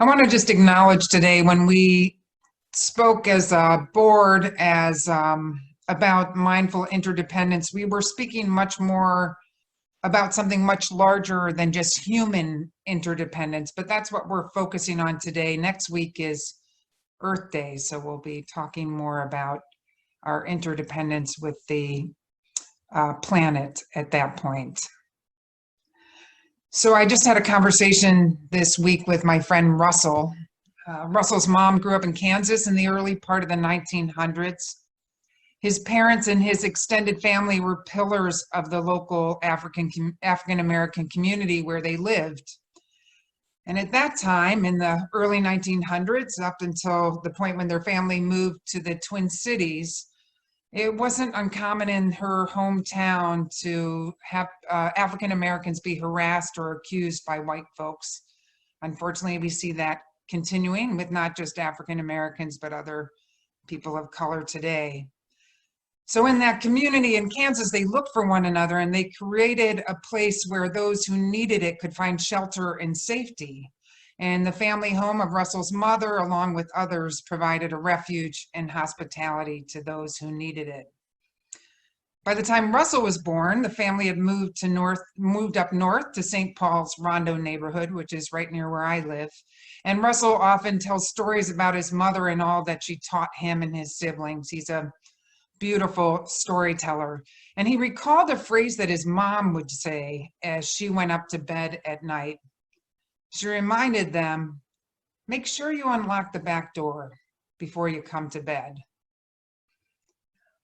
I want to just acknowledge today when we spoke as a board about mindful interdependence, we were speaking much more about something much larger than just human interdependence, but that's what we're focusing on today. Next week is Earth Day, so we'll be talking more about our interdependence with the planet at that point. So I just had a conversation this week with my friend Russell. Russell's mom grew up in Kansas in the early part of the 1900s. His parents and his extended family were pillars of the local African-American community where they lived. And at that time, in the early 1900s, up until the point when their family moved to the Twin Cities, it wasn't uncommon in her hometown to have African Americans be harassed or accused by white folks. Unfortunately, we see that continuing with not just African Americans, but other people of color today. So in that community in Kansas, they looked for one another and they created a place where those who needed it could find shelter and safety. And the family home of Russell's mother, along with others, provided a refuge and hospitality to those who needed it. By the time Russell was born, the family had moved up north to St. Paul's Rondo neighborhood, which is right near where I live. And Russell often tells stories about his mother and all that she taught him and his siblings. He's a beautiful storyteller. And he recalled a phrase that his mom would say as she went up to bed at night. She reminded them, make sure you unlock the back door before you come to bed.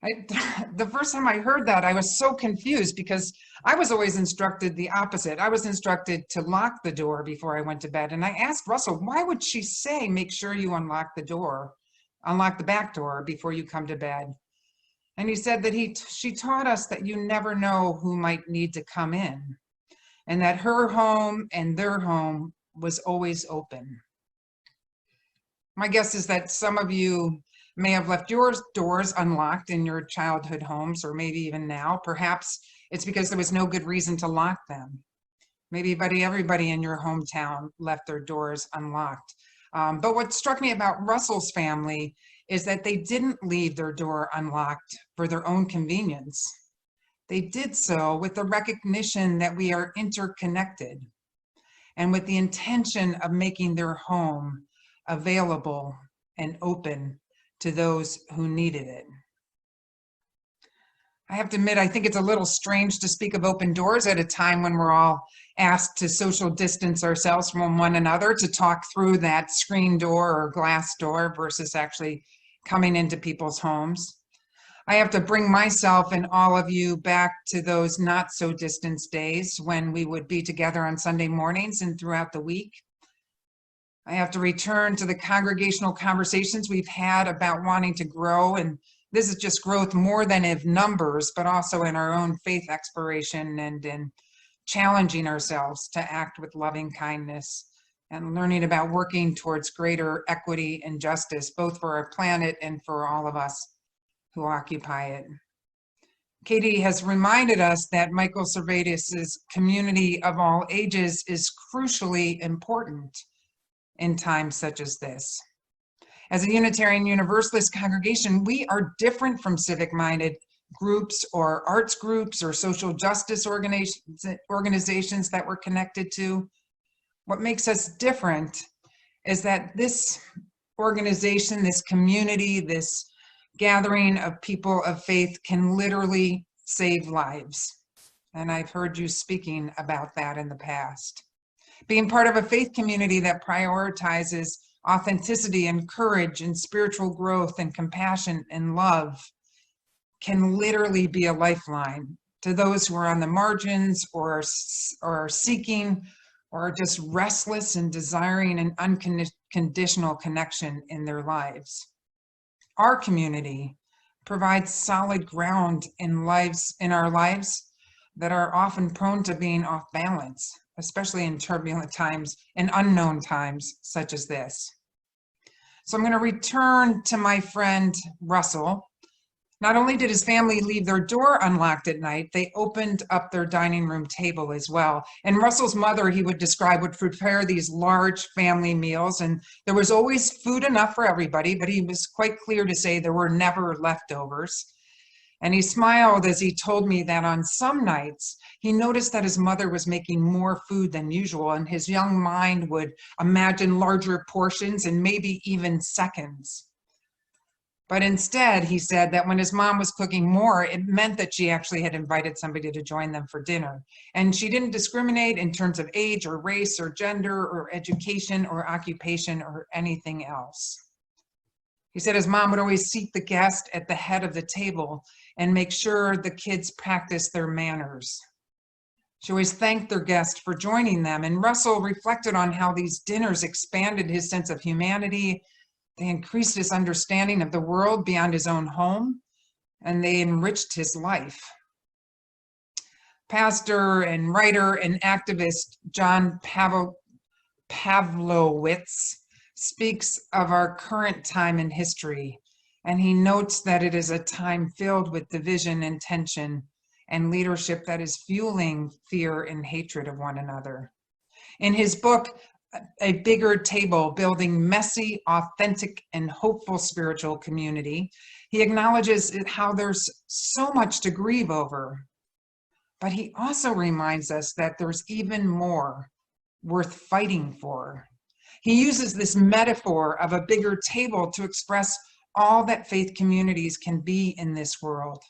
The first time I heard that, I was so confused because I was always instructed the opposite. I was instructed to lock the door before I went to bed. And I asked Russell, why would she say, make sure you unlock the back door before you come to bed? And he said that she taught us that you never know who might need to come in, and that her home and their home was always open. My guess is that some of you may have left your doors unlocked in your childhood homes, or maybe even now. Perhaps it's because there was no good reason to lock them. Maybe everybody in your hometown left their doors unlocked. But what struck me about Russell's family is that they didn't leave their door unlocked for their own convenience. They did so with the recognition that we are interconnected and with the intention of making their home available and open to those who needed it. I have to admit, I think it's a little strange to speak of open doors at a time when we're all asked to social distance ourselves from one another, to talk through that screen door or glass door versus actually coming into people's homes. I have to bring myself and all of you back to those not so distant days when we would be together on Sunday mornings and throughout the week. I have to return to the congregational conversations we've had about wanting to grow, and this is just growth more than in numbers, but also in our own faith exploration and in challenging ourselves to act with loving kindness and learning about working towards greater equity and justice, both for our planet and for all of us who occupy it. Katie has reminded us that Michael Servetus's community of all ages is crucially important in times such as this. As a Unitarian Universalist congregation, we are different from civic-minded groups or arts groups or social justice organizations that we're connected to. What makes us different is that this organization, this community, this gathering of people of faith can literally save lives. And I've heard you speaking about that in the past. Being part of a faith community that prioritizes authenticity and courage and spiritual growth and compassion and love can literally be a lifeline to those who are on the margins or are seeking or just restless and desiring an unconditional connection in their lives. Our community provides solid ground in our lives that are often prone to being off balance, especially in turbulent times and unknown times such as this. So I'm going to return to my friend Russell. Not only did his family leave their door unlocked at night, they opened up their dining room table as well. And Russell's mother, he would describe, would prepare these large family meals, and there was always food enough for everybody, but he was quite clear to say there were never leftovers. And he smiled as he told me that on some nights, he noticed that his mother was making more food than usual, and his young mind would imagine larger portions and maybe even seconds. But instead, he said that when his mom was cooking more, it meant that she actually had invited somebody to join them for dinner. And she didn't discriminate in terms of age or race or gender or education or occupation or anything else. He said his mom would always seat the guest at the head of the table and make sure the kids practiced their manners. She always thanked their guest for joining them. And Russell reflected on how these dinners expanded his sense of humanity. They increased his understanding of the world beyond his own home, and they enriched his life. Pastor and writer and activist John Pavlowitz speaks of our current time in history, and he notes that it is a time filled with division and tension and leadership that is fueling fear and hatred of one another. In his book, A Bigger Table, Building Messy, Authentic, and Hopeful Spiritual Community, he acknowledges how there's so much to grieve over, but he also reminds us that there's even more worth fighting for. He uses this metaphor of a bigger table to express all that faith communities can be in this world.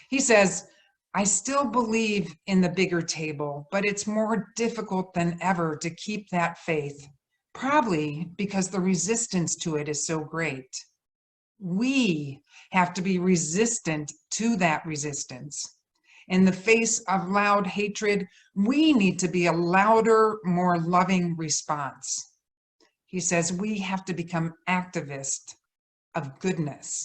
He says, I still believe in the bigger table, but it's more difficult than ever to keep that faith, probably because the resistance to it is so great. We have to be resistant to that resistance. In the face of loud hatred, we need to be a louder, more loving response. He says we have to become activists of goodness.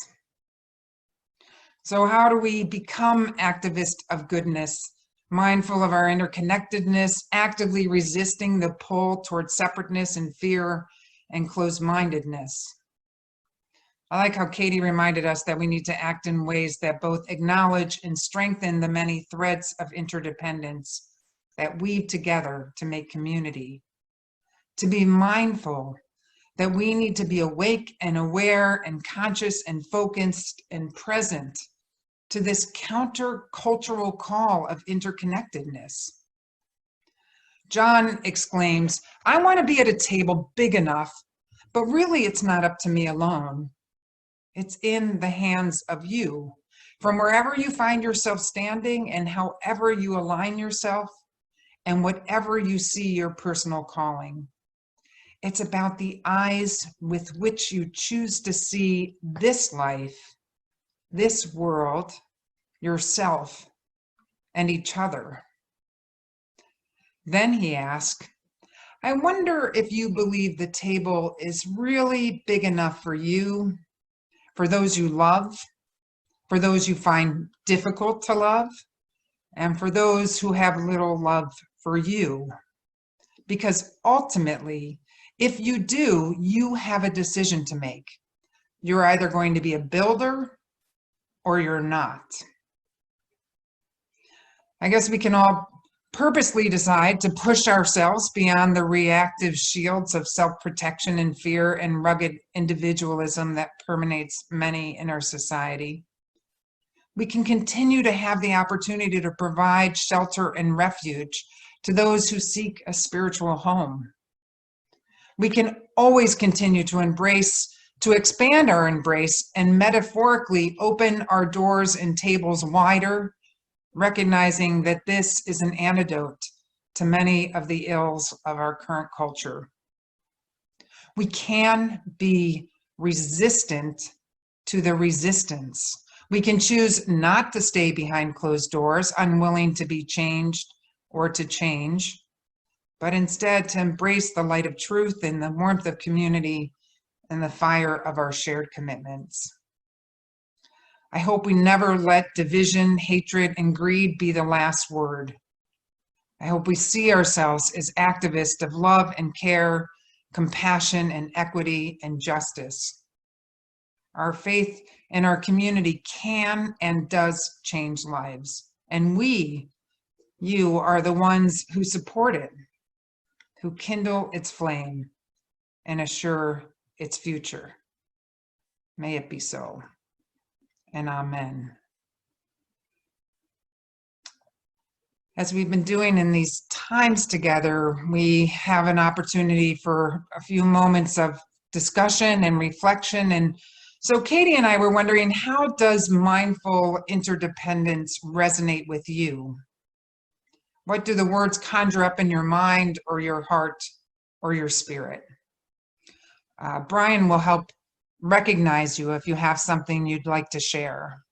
So how do we become activists of goodness, mindful of our interconnectedness, actively resisting the pull towards separateness and fear and closed-mindedness? I like how Katie reminded us that we need to act in ways that both acknowledge and strengthen the many threads of interdependence that weave together to make community. To be mindful that we need to be awake and aware and conscious and focused and present to this counter-cultural call of interconnectedness. John exclaims, I want to be at a table big enough, but really it's not up to me alone. It's in the hands of you. From wherever you find yourself standing and however you align yourself and whatever you see your personal calling. It's about the eyes with which you choose to see this life, this world, yourself, and each other. Then he asked, I wonder if you believe the table is really big enough for you, for those you love, for those you find difficult to love, and for those who have little love for you. Because ultimately, if you do, you have a decision to make. You're either going to be a builder or you're not. I guess we can all purposely decide to push ourselves beyond the reactive shields of self-protection and fear and rugged individualism that permeates many in our society. We can continue to have the opportunity to provide shelter and refuge to those who seek a spiritual home. We can always continue to expand our embrace and metaphorically open our doors and tables wider, recognizing that this is an antidote to many of the ills of our current culture. We can be resistant to the resistance. We can choose not to stay behind closed doors, unwilling to be changed or to change, but instead to embrace the light of truth and the warmth of community and the fire of our shared commitments. I hope we never let division, hatred, and greed be the last word. I hope we see ourselves as activists of love and care, compassion and equity and justice. Our faith in our community can and does change lives. And we, you, are the ones who support it, who kindle its flame and assure its future. May it be so. And amen. As we've been doing in these times together, we have an opportunity for a few moments of discussion and reflection. And so Katie and I were wondering, how does mindful interdependence resonate with you? What do the words conjure up in your mind or your heart or your spirit? Brian will help recognize you if you have something you'd like to share.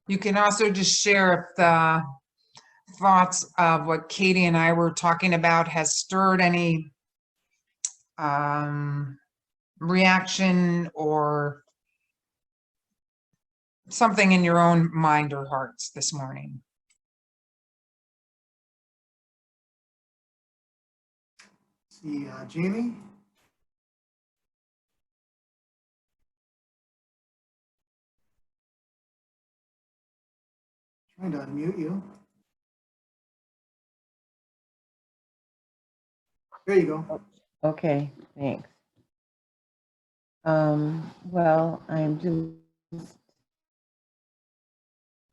You can also just share if the thoughts of what Katie and I were talking about has stirred any reaction or something in your own mind or hearts this morning. See, Jamie? Trying to unmute you. There you go. Okay, thanks. Well, I'm just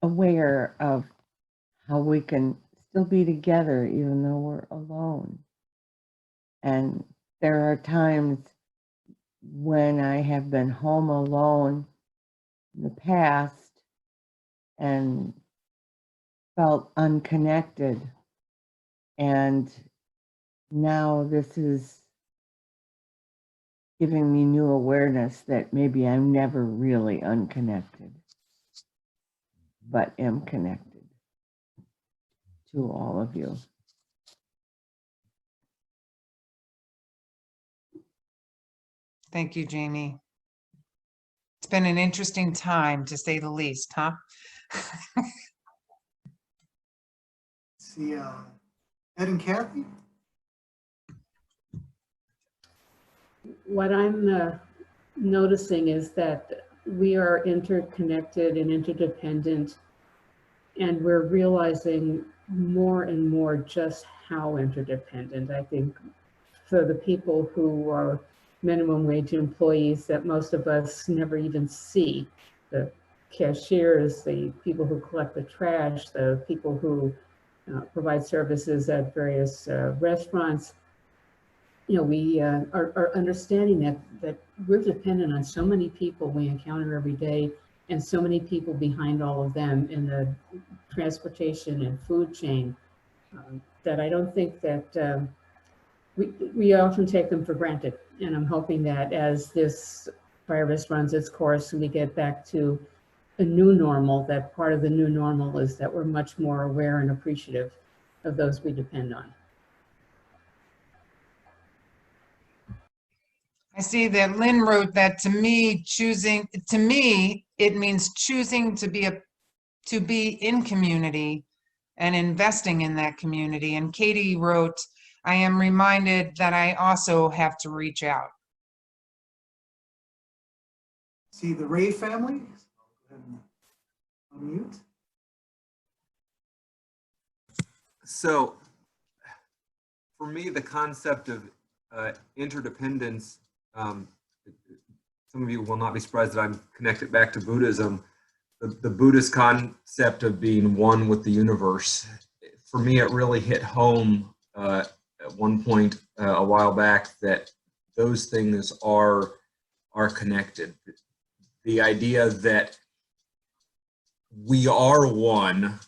aware of how we can still be together even though we're alone. And there are times when I have been home alone in the past and felt unconnected. And now this is giving me new awareness that maybe I'm never really unconnected, but am connected to all of you. Thank you, Jamie. It's been an interesting time, to say the least, huh? See, Ed and Kathy? What I'm noticing is that we are interconnected and interdependent, and we're realizing more and more just how interdependent. I think for the people who are minimum wage employees that most of us never even see, the cashiers, the people who collect the trash, the people who provide services at various restaurants, you know, we are understanding that we're dependent on so many people we encounter every day, and so many people behind all of them in the transportation and food chain, that I don't think that we often take them for granted. And I'm hoping that as this virus runs its course and we get back to a new normal, that part of the new normal is that we're much more aware and appreciative of those we depend on. I see that Lynn wrote that to me, it means choosing to be in community and investing in that community. And Katie wrote, I am reminded that I also have to reach out. See the Ray family? Go ahead and unmute. So for me, the concept of interdependence, some of you will not be surprised that I'm connected back to Buddhism. The Buddhist concept of being one with the universe, for me, it really hit home at one point a while back that those things are connected. The idea that we are one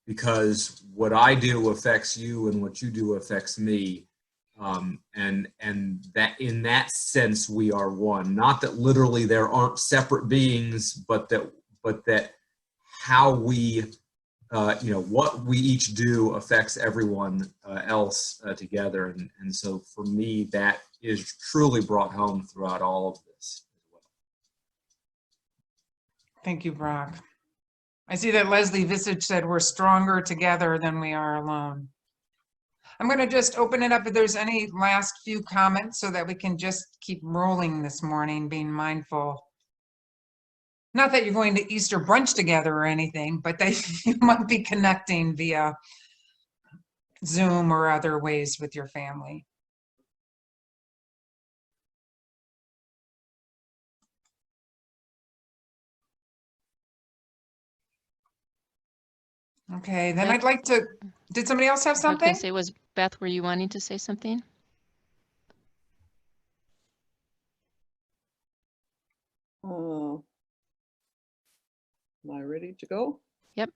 because what I do affects you and what you do affects me. And that in that sense, we are one. Not that literally there aren't separate beings, but that how we you know, what we each do affects everyone else together. And so for me, that is truly brought home throughout all of this as well. Thank you, Brock. I see that Leslie Visage said we're stronger together than we are alone. I'm going to just open it up if there's any last few comments so that we can just keep rolling this morning, being mindful. Not that you're going to Easter brunch together or anything, but that you might be connecting via Zoom or other ways with your family. Okay, then Beth? I'd like to, did somebody else have I was something? going to say, was Beth, were you wanting to say something? Am I ready to go? Yep.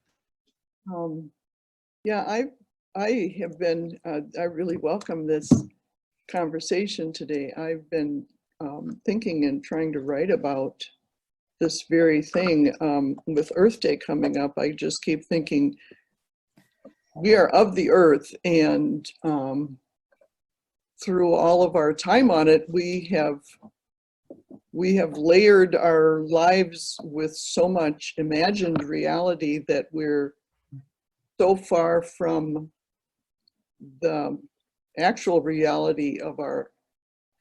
Yeah, I have been, I really welcome this conversation today. I've been thinking and trying to write about this very thing. With Earth Day coming up, I just keep thinking we are of the earth, and through all of our time on it, we have layered our lives with so much imagined reality that we're so far from the actual reality of our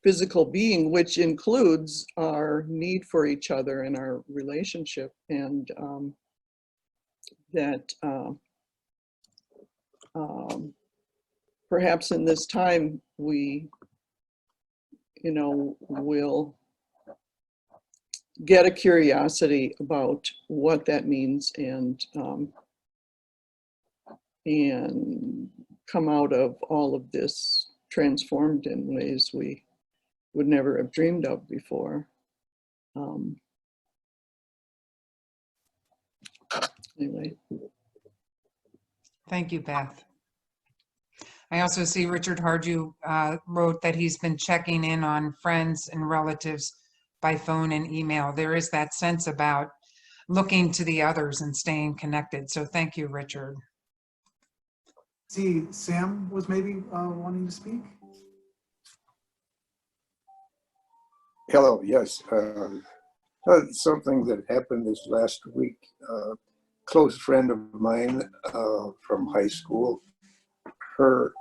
physical being, which includes our need for each other and our relationship. And that perhaps in this time we, you know, will get a curiosity about what that means, and come out of all of this transformed in ways we would never have dreamed of before. Anyway. Thank you, Beth. I also see Richard Hardew wrote that he's been checking in on friends and relatives by phone and email. There is that sense about looking to the others and staying connected. So thank you, Richard. See, Sam was maybe wanting to speak. Hello, yes. Something that happened this last week. Close friend of mine from high school, her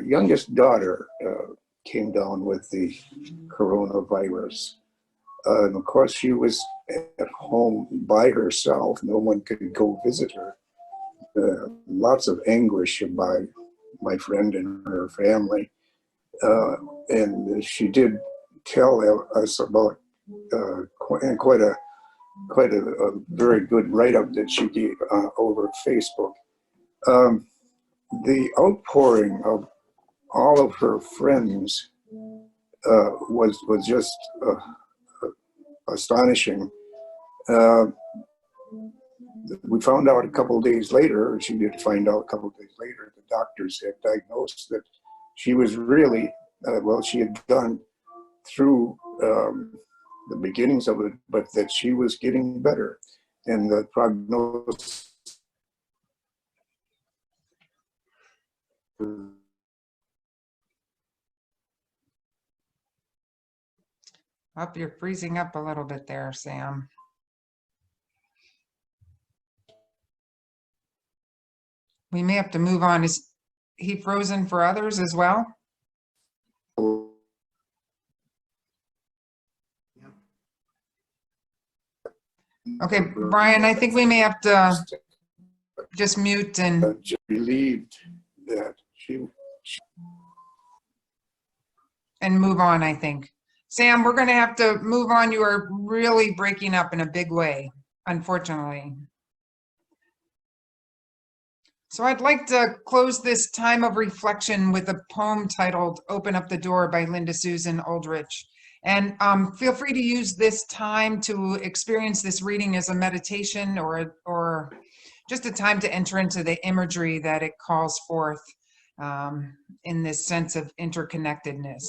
youngest daughter came down with the coronavirus. And of course, she was at home by herself. No one could go visit her. Lots of anguish by my friend and her family. And she did tell us about quite a very good write-up that she gave over Facebook. The outpouring of all of her friends was just astonishing. We found out a couple of days later, or she did find out a couple of days later, the doctors had diagnosed that she was really, well, she had gone through the beginnings of it, but that she was getting better. And the prognosis Oh, you're freezing up a little bit there, Sam. We may have to move on. Is he frozen for others as well? Okay, Brian, I think we may have to just mute and relieved that she move on, I think. Sam, we're going to have to move on. You are really breaking up in a big way, unfortunately. So I'd like to close this time of reflection with a poem titled Open Up the Door by Linda Susan Aldrich. And feel free to use this time to experience this reading as a meditation or just a time to enter into the imagery that it calls forth in this sense of interconnectedness.